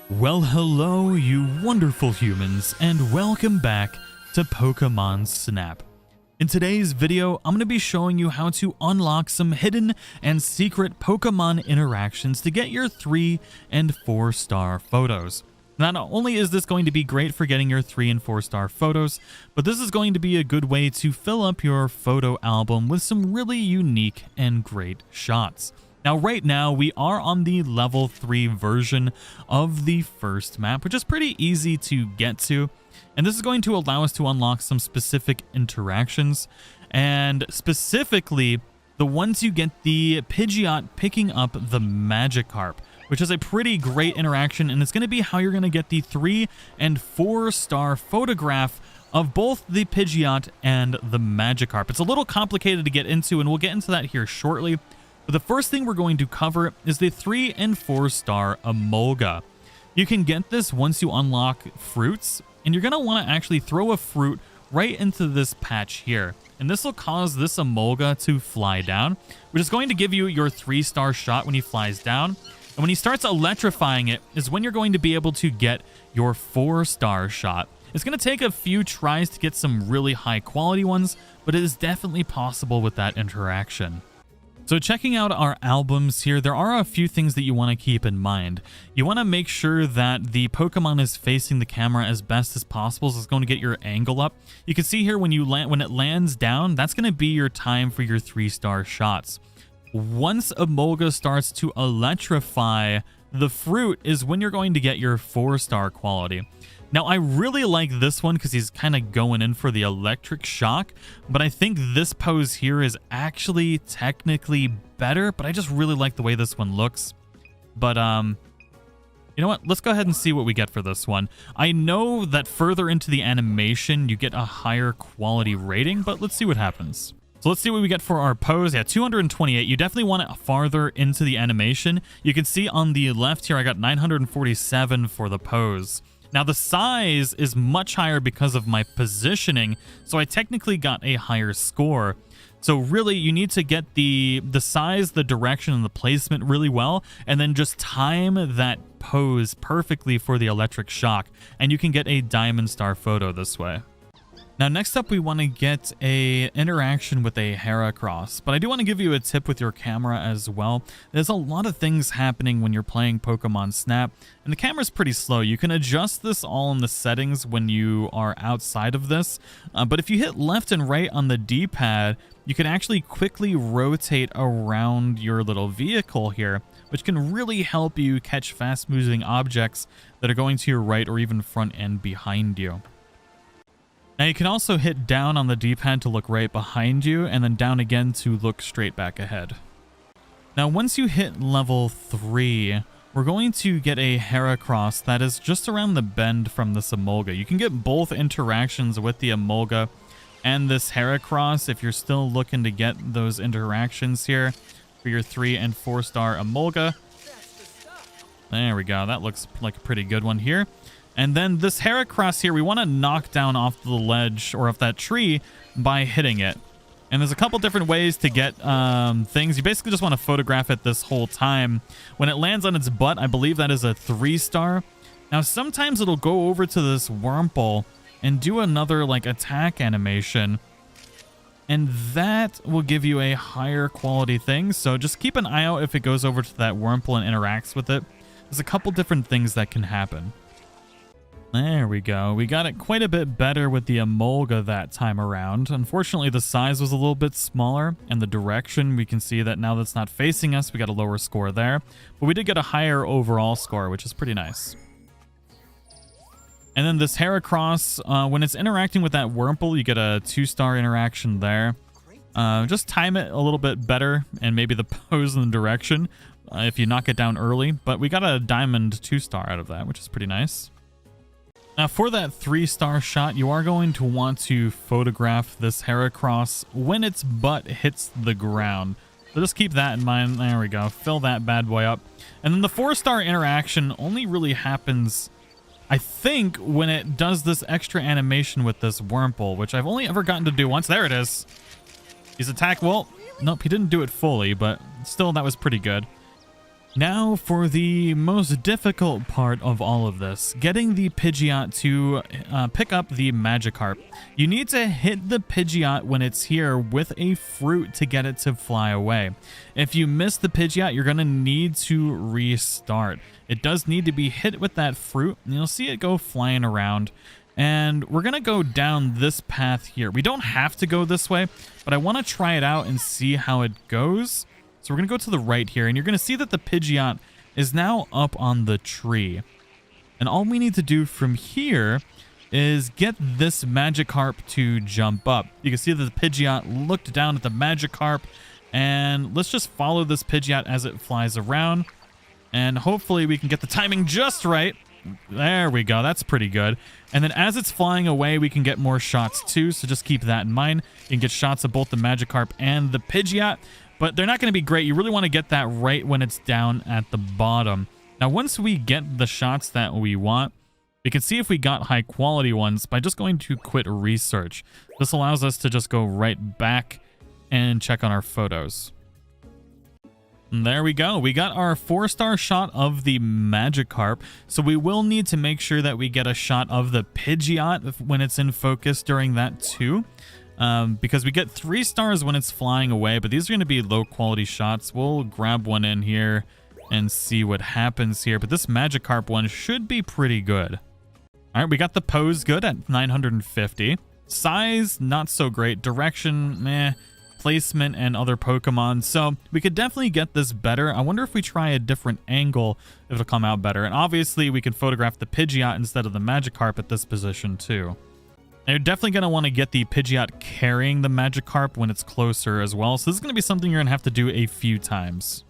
Well, hello, you wonderful humans, and welcome back to Pokemon Snap. In today's video, I'm going to be showing you how to unlock some hidden and secret Pokemon interactions to get your 3 and 4 star photos. Not only is this going to be great for getting your 3 and 4 star photos, but this is going to be a good way to fill up your photo album with some really unique and great shots. Now, right now, we are on the level 3 version of the first map, which is pretty easy to get to. And this is going to allow us to unlock some specific interactions. And specifically, the ones you get the Pidgeot picking up the Magikarp, which is a pretty great interaction. And it's going to be how you're going to get the 3 and 4 star photograph of both the Pidgeot and the Magikarp. It's a little complicated to get into, and we'll get into that here shortly. But the first thing we're going to cover is the 3 and 4 star Emolga. You can get this once you unlock fruits, and you're going to want to actually throw a fruit right into this patch here. And this will cause this Emolga to fly down, which is going to give you your 3-star shot when he flies down. And when he starts electrifying it is when you're going to be able to get your 4-star shot. It's going to take a few tries to get some really high quality ones, but it is definitely possible with that interaction. So checking out our albums here, there are a few things that you want to keep in mind. You want to make sure that the Pokemon is facing the camera as best as possible, so it's going to get your angle up. You can see here when it lands down, that's going to be your time for your 3-star shots. Once Emolga starts to electrify the fruit is when you're going to get your 4-star quality. Now, I really like this one because he's kind of going in for the electric shock, but I think this pose here is actually technically better, but I just really like the way this one looks. But, you know what? Let's go ahead and see what we get for this one. I know that further into the animation, you get a higher quality rating, but let's see what happens. So let's see what we get for our pose. Yeah, 228. You definitely want it farther into the animation. You can see on the left here, I got 947 for the pose. Now, the size is much higher because of my positioning, so I technically got a higher score. So really, you need to get the size, the direction, and the placement really well, and then just time that pose perfectly for the electric shock, and you can get a diamond star photo this way. Now, next up, we want to get a interaction with a Heracross, but I do want to give you a tip with your camera as well. There's a lot of things happening when you're playing Pokemon Snap, and the camera's pretty slow. You can adjust this all in the settings when you are outside of this, but if you hit left and right on the D-pad, you can actually quickly rotate around your little vehicle here, which can really help you catch fast-moving objects that are going to your right or even front and behind you. Now, you can also hit down on the D-pad to look right behind you, and then down again to look straight back ahead. Now, once you hit level 3, we're going to get a Heracross that is just around the bend from this Emolga. You can get both interactions with the Emolga and this Heracross if you're still looking to get those interactions here for your 3 and 4 star Emolga. There we go. That looks like a pretty good one here. And then this Heracross here, we want to knock down off the ledge or off that tree by hitting it. And there's a couple different ways to get things. You basically just want to photograph it this whole time. When it lands on its butt, I believe that is a 3-star. Now, sometimes it'll go over to this Wurmple and do another like attack animation. And that will give you a higher quality thing. So just keep an eye out if it goes over to that Wurmple and interacts with it. There's a couple different things that can happen. There we go. We got it quite a bit better with the Emolga that time around. Unfortunately, the size was a little bit smaller, and the direction, we can see that now that's not facing us, we got a lower score there. But we did get a higher overall score, which is pretty nice. And then this Heracross, when it's interacting with that Wurmple, you get a 2-star interaction there. Just time it a little bit better, and maybe the pose and the direction, if you knock it down early. But we got a diamond 2-star out of that, which is pretty nice. Now, for that 3-star shot, you are going to want to photograph this Heracross when its butt hits the ground. So just keep that in mind. There we go. Fill that bad boy up. And then the 4-star interaction only really happens, I think, when it does this extra animation with this Wurmple, which I've only ever gotten to do once. There it is. His attack, well, nope, he didn't do it fully, but still, that was pretty good. Now for the most difficult part of all of this, getting the Pidgeot to pick up the Magikarp. You need to hit the Pidgeot when it's here with a fruit to get it to fly away. If you miss the Pidgeot, you're going to need to restart. It does need to be hit with that fruit, and you'll see it go flying around. And we're going to go down this path here. We don't have to go this way, but I want to try it out and see how it goes. So we're going to go to the right here, and you're going to see that the Pidgeot is now up on the tree. And all we need to do from here is get this Magikarp to jump up. You can see that the Pidgeot looked down at the Magikarp, and let's just follow this Pidgeot as it flies around. And hopefully we can get the timing just right. There we go. That's pretty good. And then as it's flying away, we can get more shots too, so just keep that in mind. You can get shots of both the Magikarp and the Pidgeot, but they're not going to be great. You really want to get that right when it's down at the bottom. Now, once we get the shots that we want, we can see if we got high quality ones by just going to quit research. This allows us to just go right back and check on our photos. And there we go. We got our 4-star shot of the Magikarp. So we will need to make sure that we get a shot of the Pidgeot when it's in focus during that too. Because we get 3 stars when it's flying away, but these are going to be low quality shots. We'll grab one in here and see what happens here. But this Magikarp one should be pretty good. All right, we got the pose good at 950. Size, not so great. Direction, meh. Placement and other Pokemon. So we could definitely get this better. I wonder if we try a different angle, if it'll come out better. And obviously we could photograph the Pidgeot instead of the Magikarp at this position too. Now, you're definitely going to want to get the Pidgeot carrying the Magikarp when it's closer as well. So this is going to be something you're going to have to do a few times.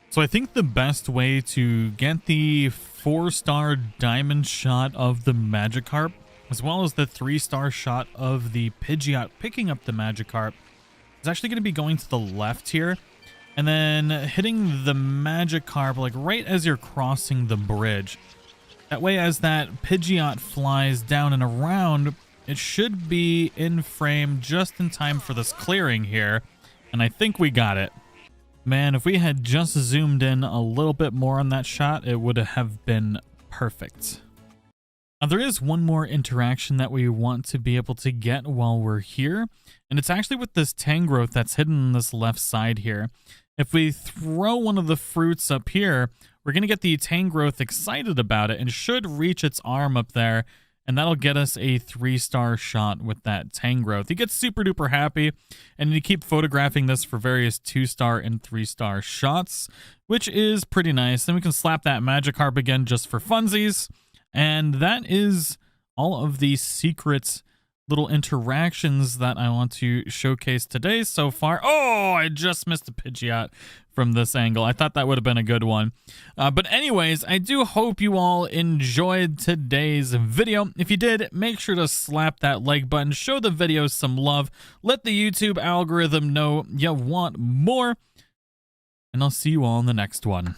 So I think the best way to get the 4-star diamond shot of the Magikarp, as well as the 3-star shot of the Pidgeot picking up the Magikarp, is actually going to be going to the left here. And then hitting the Magikarp like right as you're crossing the bridge. That way, as that Pidgeot flies down and around, it should be in frame just in time for this clearing here. And I think we got it. Man, if we had just zoomed in a little bit more on that shot, it would have been perfect. Now, there is one more interaction that we want to be able to get while we're here. And it's actually with this Tangrowth that's hidden on this left side here. If we throw one of the fruits up here, we're going to get the Tangrowth excited about it and should reach its arm up there. And that'll get us a 3-star shot with that Tangrowth. He gets super duper happy, and you keep photographing this for various 2-star and 3-star shots, which is pretty nice. Then we can slap that Magikarp again just for funsies. And that is all of the secret little interactions that I want to showcase today so far. Oh, I just missed a Pidgeot from this angle. I thought that would have been a good one. But anyways, I do hope you all enjoyed today's video. If you did, make sure to slap that like button, show the video some love, let the YouTube algorithm know you want more, and I'll see you all in the next one.